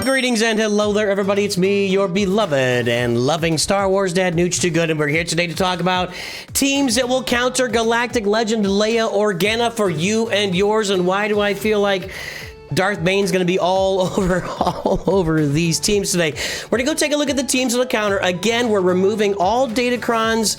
Greetings and hello there, everybody. It's me, your beloved and loving Star Wars dad, Nooch Too Good, and we're here today to talk about teams that will counter galactic legend Leia Organa for you and yours. And why do I feel like Darth Bane's going to be all over these teams today? We're going to go take a look at the teams on the counter. Again, we're removing all datacrons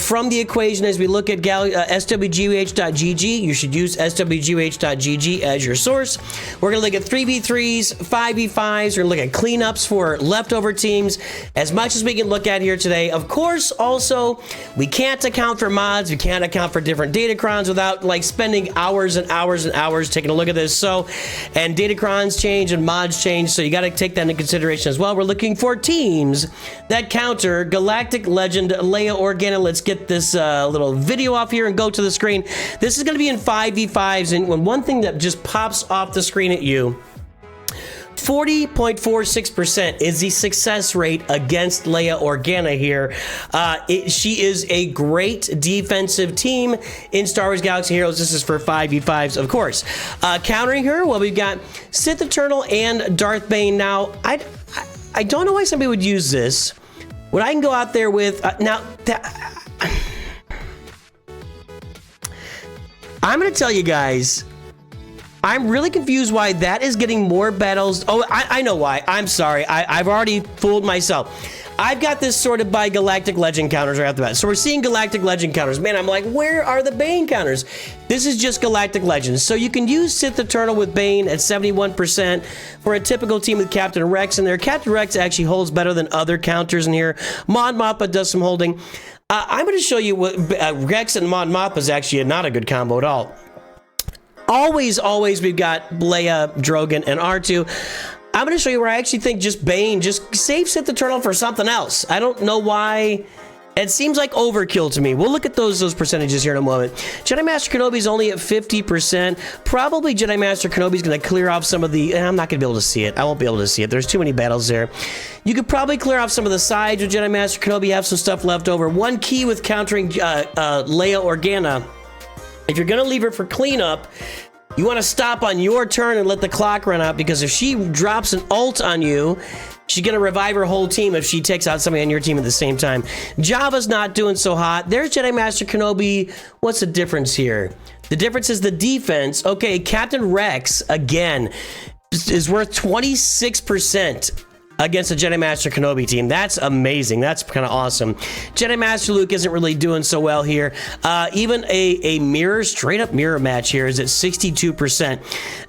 from the equation as we look at SWGOH.gg. You should use SWGOH.gg as your source. We're going to look at 3v3s, 5v5s. We're going to look at cleanups for leftover teams, as much as we can look at here today. Of course, also, we can't account for mods. We can't account for different datacrons without like spending hours and hours and hours taking a look at this. So, and datacrons change and mods change, so you got to take that into consideration as well. We're looking for teams that counter galactic legend Leia Organa. Let's get this little video off here and go to the screen. This is going to be in 5v5s, and when one thing that just pops off the screen at you, 40.46% is the success rate against Leia Organa here. She is a great defensive team in Star Wars Galaxy Heroes. This is for 5v5s, of course. Countering her, well, we've got Sith Eternal and Darth Bane. Now, I don't know why somebody would use this. What I can go out there with... I'm going to tell you guys... I'm really confused why that is getting more battles. Oh, I know why. I'm sorry. I've already fooled myself. I've got this sorted by Galactic Legend counters right off the bat. So we're seeing Galactic Legend counters. Man, I'm like, where are the Bane counters? This is just Galactic Legends. So you can use Sith Eternal with Bane at 71% for a typical team with Captain Rex in there. Captain Rex actually holds better than other counters in here. Mon Mothma does some holding. I'm going to show you what Rex and Mon Mothma is actually not a good combo at all. Always, we've got Leia, Drogon, and R2. I'm going to show you where I actually think just Bane, just save Sith Eternal for something else. I don't know why. It seems like overkill to me. We'll look at those percentages here in a moment. Jedi Master Kenobi's only at 50%. Probably Jedi Master Kenobi's going to clear off some of the... I'm not going to be able to see it. I won't be able to see it. There's too many battles there. You could probably clear off some of the sides with Jedi Master Kenobi, have some stuff left over. One key with countering Leia Organa, if you're going to leave her for cleanup, you want to stop on your turn and let the clock run out, because if she drops an ult on you, she's going to revive her whole team if she takes out somebody on your team at the same time. Java's not doing so hot. There's Jedi Master Kenobi. What's the difference here? The difference is the defense. Okay, Captain Rex, again, is worth 26% against a Jedi Master Kenobi team. That's amazing. That's kind of awesome. Jedi Master Luke isn't really doing so well here. Even a mirror, straight up mirror match here is at 62%.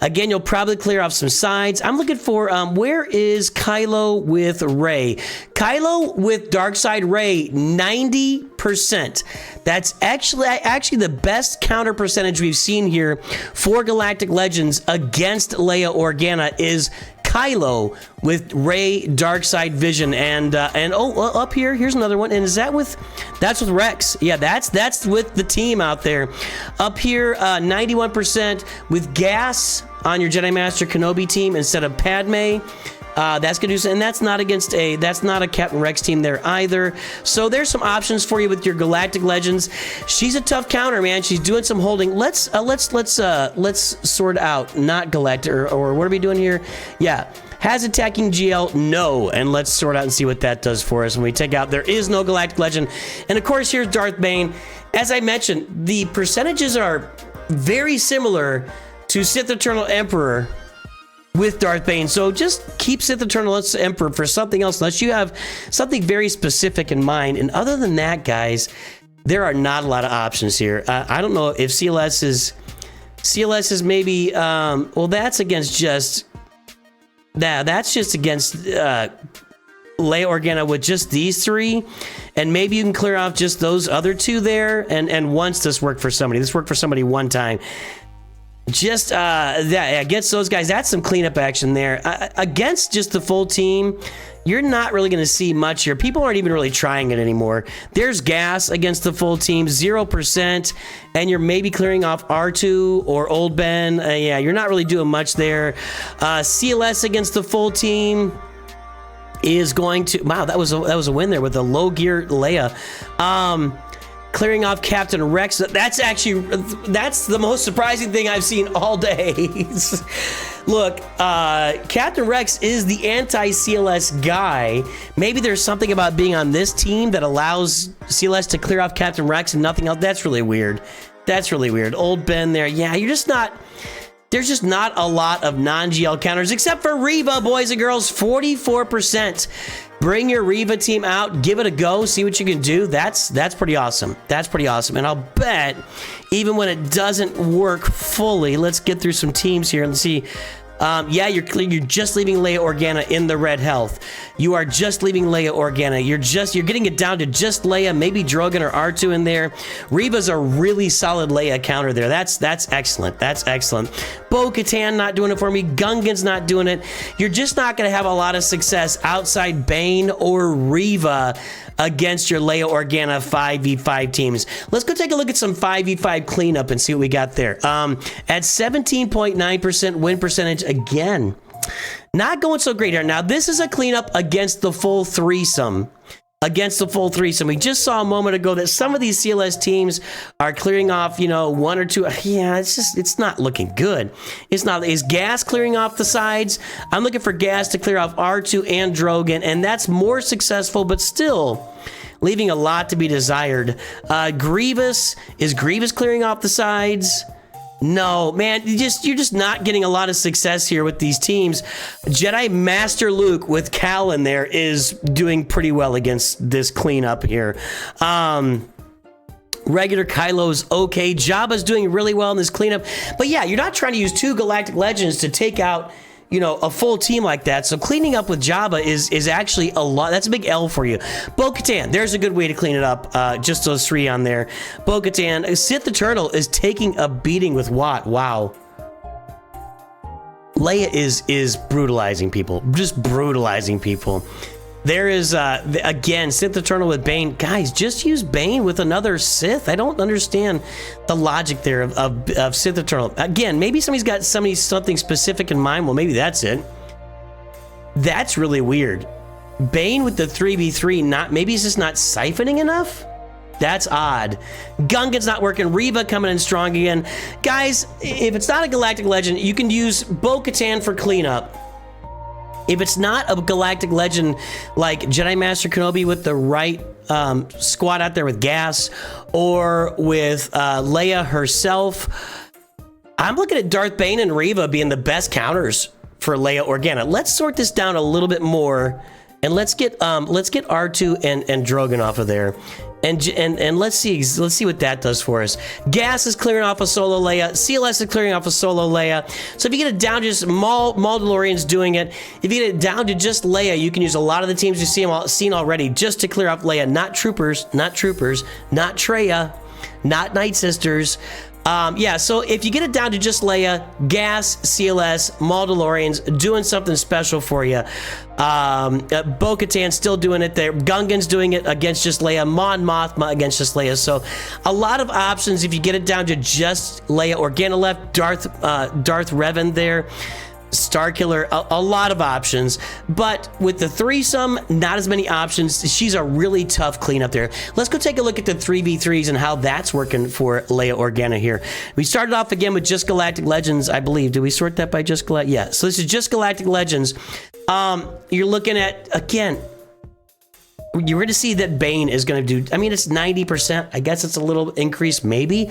Again, you'll probably clear off some sides. I'm looking for, where is Kylo with Rey? Kylo with Darkseid Rey, 90%. That's actually the best counter percentage we've seen here for Galactic Legends against Leia Organa is Kylo with Rey Darkseid Vision, and up here's another one, and is that that's with Rex? Yeah, that's with the team out there. Up here, 91% with Gas on your Jedi Master Kenobi team instead of Padme. That's gonna do, and that's not a Captain Rex team there either. So there's some options for you with your Galactic Legends. She's a tough counter, man. She's doing some holding. Let's sort out not Galactic or what are we doing here? Yeah. Has attacking GL? No. And let's sort out and see what that does for us when we take out. There is no Galactic Legend. And of course, here's Darth Bane. As I mentioned, the percentages are very similar to Sith Eternal Emperor with Darth Bane. So just keep Sith Eternal Emperor for something else, unless you have something very specific in mind. And other than that, guys, there are not a lot of options here. I don't know if CLS is maybe, well, that's against just... That's just against Leia Organa with just these three, and maybe you can clear off just those other two there, and once this worked for somebody. This worked for somebody one time. Just that against those guys, that's some cleanup action there. Against just the full team, you're not really going to see much here. People aren't even really trying it anymore. There's Gas against the full team, 0%, and you're maybe clearing off R2 or Old Ben. Yeah, you're not really doing much there. CLS against the full team is going to... Wow, that was a win there with the low gear Leia. clearing off Captain Rex. That's the most surprising thing I've seen all day. Look, Captain Rex is the anti-CLS guy. Maybe there's something about being on this team that allows CLS to clear off Captain Rex and nothing else. That's really weird. That's really weird. Old Ben there. Yeah, there's just not a lot of non-GL counters, except for Reva, boys and girls, 44%. Bring your Reva team out, give it a go, see what you can do. That's pretty awesome. That's pretty awesome. And I'll bet, even when it doesn't work fully, let's get through some teams here and see. Yeah, you're just leaving Leia Organa in the red health. You are just leaving Leia Organa. You're getting it down to just Leia, maybe Drogon or R2 in there. Reva's a really solid Leia counter there. That's excellent. That's excellent. Bo-Katan not doing it for me. Gungan's not doing it. You're just not going to have a lot of success outside Bane or Reva against your Leia Organa 5v5 teams. Let's go take a look at some 5v5 cleanup and see what we got there. At 17.9% win percentage, again, not going so great here. Now, this is a cleanup against the full threesome. We just saw a moment ago that some of these CLS teams are clearing off, one or two. Yeah, it's not looking good. It's not. Is Gas clearing off the sides? I'm looking for Gas to clear off R2 and Drogon, and that's more successful, but still leaving a lot to be desired. Grievous, is Grievous clearing off the sides? No, man, you're just not getting a lot of success here with these teams. Jedi Master Luke with Cal in there is doing pretty well against this cleanup here. Regular Kylo's okay. Jabba's doing really well in this cleanup. But yeah, you're not trying to use 2 Galactic Legends to take out, a full team like that. So cleaning up with Jabba is actually a lot. That's a big L for you. Bo-Katan, there's a good way to clean it up. Just those 3 on there. Bo-Katan, Sith the Turtle is taking a beating with Watt. Wow. Leia is brutalizing people. Just brutalizing people. There is, again, Sith Eternal with Bane. Guys, just use Bane with another Sith. I don't understand the logic there of Sith Eternal. Again, maybe somebody's got something specific in mind. Well, maybe that's it. That's really weird. Bane with the 3v3, maybe he's just not siphoning enough? That's odd. Gungan's not working. Reva coming in strong again. Guys, if it's not a Galactic Legend, you can use Bo-Katan for cleanup. If it's not a Galactic Legend like Jedi Master Kenobi with the right squad out there with Gas, or with Leia herself, I'm looking at Darth Bane and Reva being the best counters for Leia Organa. Let's sort this down a little bit more, and let's get R2 and Drogon off of there. And let's see what that does for us. Gas is clearing off a solo Leia. CLS is clearing off a solo Leia. So if you get it down to just Mandalorian's doing it. If you get it down to just Leia, you can use a lot of the teams you've seen already just to clear off Leia. Not Troopers, not Traya, not Night Sisters. Yeah, so if you get it down to just Leia, Gas, CLS, Mandalorians doing something special for you. Bo-Katan still doing it there. Gungan's doing it against just Leia. Mon Mothma against just Leia. So a lot of options if you get it down to just Leia. Organa left, Darth Revan there. Starkiller, a lot of options, but with the threesome, not as many options. She's a really tough cleanup there. Let's go take a look at the 3v3s and how that's working for Leia Organa here. We started off again with just Galactic Legends, I believe. Did we sort that by just Galactic? Yeah, so this is just Galactic Legends. You're looking at, again, you're going to see that Bane is going to do, I mean, it's 90%. I guess it's a little increase, maybe.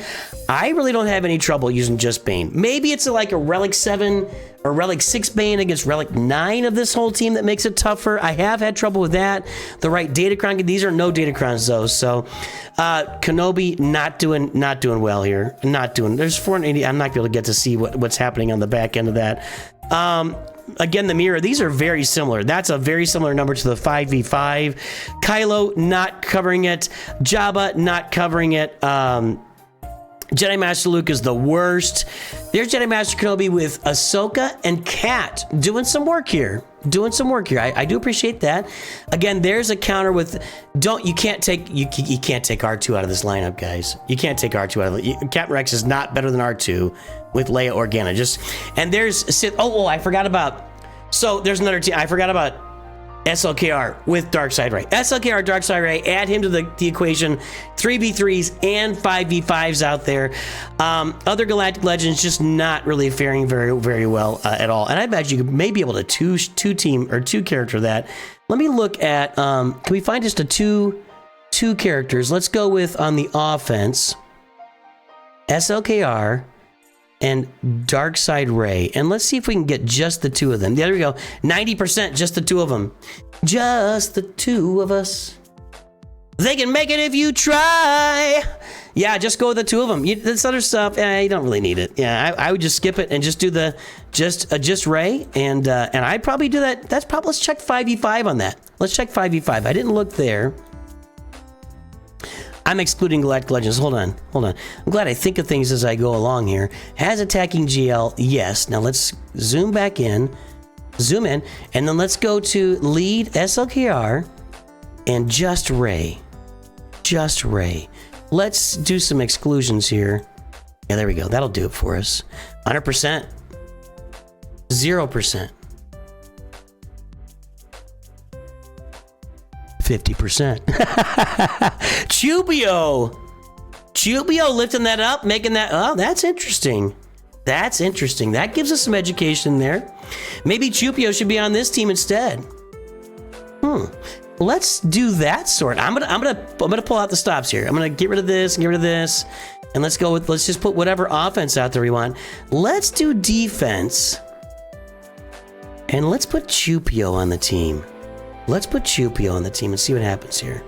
I really don't have any trouble using just Bane. Maybe it's like a Relic 7 or Relic 6 Bane against Relic 9 of this whole team that makes it tougher. I have had trouble with that. The right Datacron, these are no Datacrons though. So Kenobi not doing well here. There's 480. I'm not going to be able to get to see what's happening on the back end of that. Again, the mirror, these are very similar. That's a very similar number to the 5v5. Kylo not covering it. Jabba not covering it. Jedi Master Luke is the worst. There's Jedi Master Kenobi with Ahsoka and Kat doing some work here. I do appreciate that. Again, there's a counter with you can't take R2 out of this lineup, guys. You can't take R2 out of it. Captain Rex is not better than R2 with Leia Organa. And there's Sith. Oh, I forgot about. So there's another team. I forgot about SLKR with Darkside Ray. SLKR, Darkside Ray, add him to the equation. 3v3s and 5v5s out there. Other Galactic Legends just not really faring very, very well at all. And I bet you may be able to two character that. Let me look at, can we find just a two characters? Let's go with on the offense, SLKR and Darkside Ray. And let's see if we can get just the two of them. There we go. 90%, just the two of them. Just the two of us. They can make it if you try. Yeah, just go with the two of them. This other stuff, you don't really need it. Yeah, I would just skip it and just do the just Ray, and I'd probably do that. That's probably, let's check 5v5 on that. Let's check 5v5. I didn't look there. I'm excluding Galactic Legends. Hold on. I'm glad I think of things as I go along here. Has attacking GL? Yes. Now let's zoom in, and then let's go to lead SLKR and just Ray. Just Ray. Let's do some exclusions here. Yeah, there we go. That'll do it for us. 100%. 0%. 50%. Chubio lifting that up, making that. Oh, that's interesting. That gives us some education there. Maybe Chubio should be on this team instead. Let's do that sort. I'm gonna pull out the stops here. I'm gonna get rid of this and get rid of this, and let's just put whatever offense out there we want. Let's do defense, and let's put Chubio on the team. Let's put Chubio on the team and see what happens here.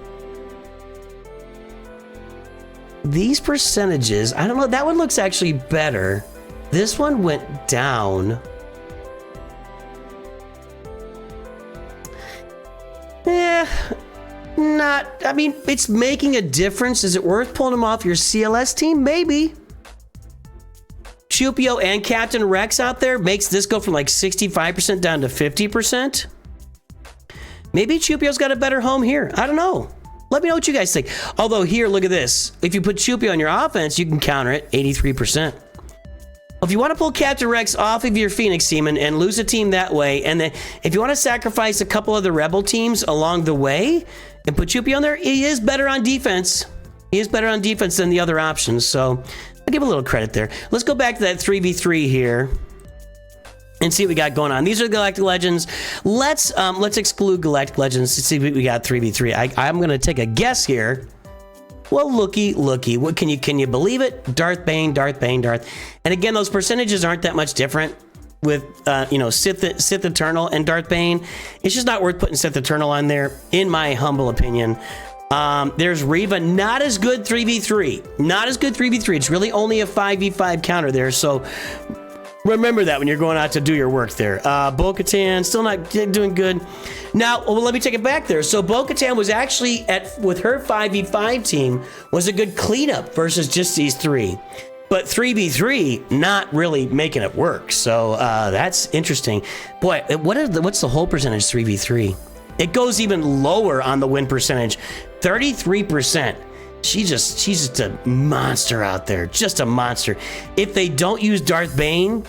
These percentages, I don't know, that one looks actually better. This one went down. I mean, it's making a difference. Is it worth pulling him off your CLS team? Maybe. Chubio and Captain Rex out there makes this go from like 65% down to 50%. Maybe Chubio's got a better home here. I don't know. Let me know what you guys think. Although here, look at this. If you put Chubio on your offense, you can counter it 83%. If you want to pull Captain Rex off of your Phoenix team and lose a team that way, and then if you want to sacrifice a couple of the Rebel teams along the way and put Chubio on there, he is better on defense. He is better on defense than the other options. So I'll give a little credit there. Let's go back to that 3v3 here and see what we got going on. These are Galactic Legends. Let's exclude Galactic Legends to see what we got 3v3. I'm gonna take a guess here. Well, looky. What can you believe it? Darth Bane. And again, those percentages aren't that much different with Sith Eternal and Darth Bane. It's just not worth putting Sith Eternal on there, in my humble opinion. There's Reva, not as good 3v3. It's really only a 5v5 counter there. So remember that when you're going out to do your work there. Bo-Katan, still not doing good. Now, let me take it back there. So Bo-Katan was actually, with her 5v5 team, was a good cleanup versus just these three. But 3v3, not really making it work. So that's interesting. Boy, what's the whole percentage 3v3? It goes even lower on the win percentage, 33%. She's just a monster out there, just a monster. If they don't use Darth Bane,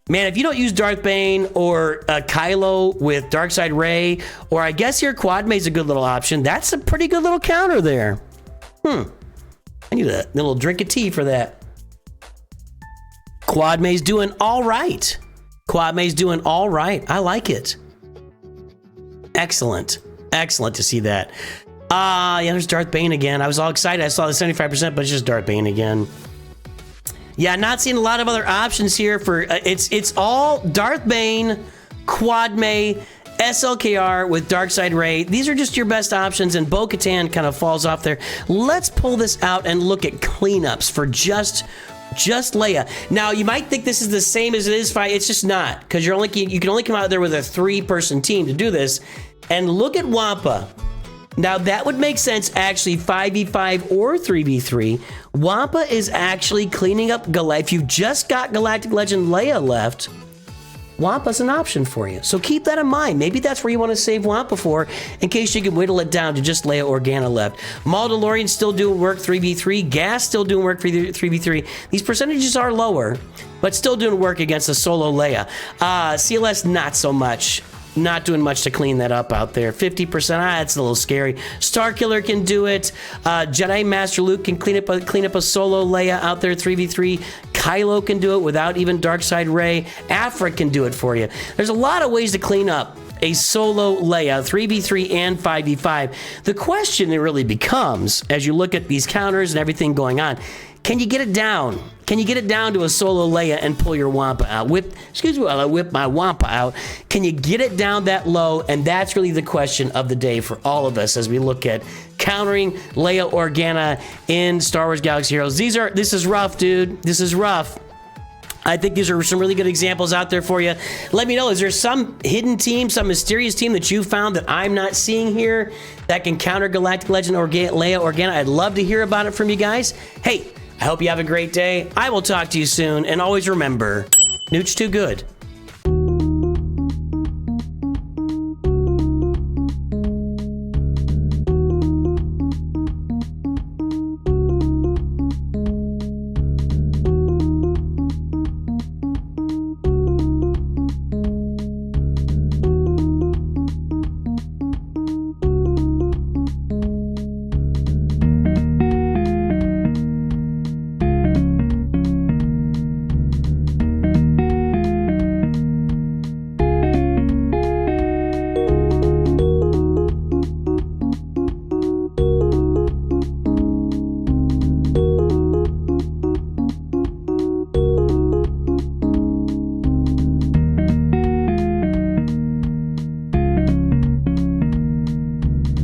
man, if you don't use Darth Bane or Kylo with Darkside Ray, or I guess your Quad May's a good little option, that's a pretty good little counter there. I need a little drink of tea for that. Quad May's doing all right. I like it. Excellent to see that. Yeah, there's Darth Bane again. I was all excited. I saw the 75%, but it's just Darth Bane again. Yeah, not seeing a lot of other options here for it's all Darth Bane, Quad May, SLKR with Darkside Ray. These are just your best options, and Bo-Katan kind of falls off there. Let's pull this out and look at cleanups for just Leia. Now, you might think this is the same as it is 5. It's just not, because you can only come out there with a 3-person team to do this. And look at Wampa. Now, that would make sense, actually, 5v5 or 3v3. Wampa is actually cleaning up if you've just got Galactic Legend Leia left, Wampa's an option for you. So keep that in mind. Maybe that's where you want to save Wampa for, in case you can whittle it down to just Leia Organa left. Mandalorian still doing work 3v3. Gas still doing work 3v3. These percentages are lower, but still doing work against a solo Leia. CLS, not so much. not doing much to clean that up out there. 50%, that's a little scary. Starkiller can do it. Jedi Master Luke can clean up a solo Leia out there, 3v3. Kylo can do it without even Darkseid Rey. Afra can do it for you. There's a lot of ways to clean up a solo Leia, 3v3 and 5v5. The question that really becomes, as you look at these counters and everything going on, can you get it down? Can you get it down to a solo Leia and pull your Wampa out? Excuse me while I whip my Wampa out. Can you get it down that low? And that's really the question of the day for all of us as we look at countering Leia Organa in Star Wars Galaxy Heroes. This is rough, dude. This is rough. I think these are some really good examples out there for you. Let me know, is there some hidden team, some mysterious team that you found that I'm not seeing here that can counter Galactic Legend or Leia Organa? I'd love to hear about it from you guys. Hey, I hope you have a great day. I will talk to you soon. And always remember, Nooch too good.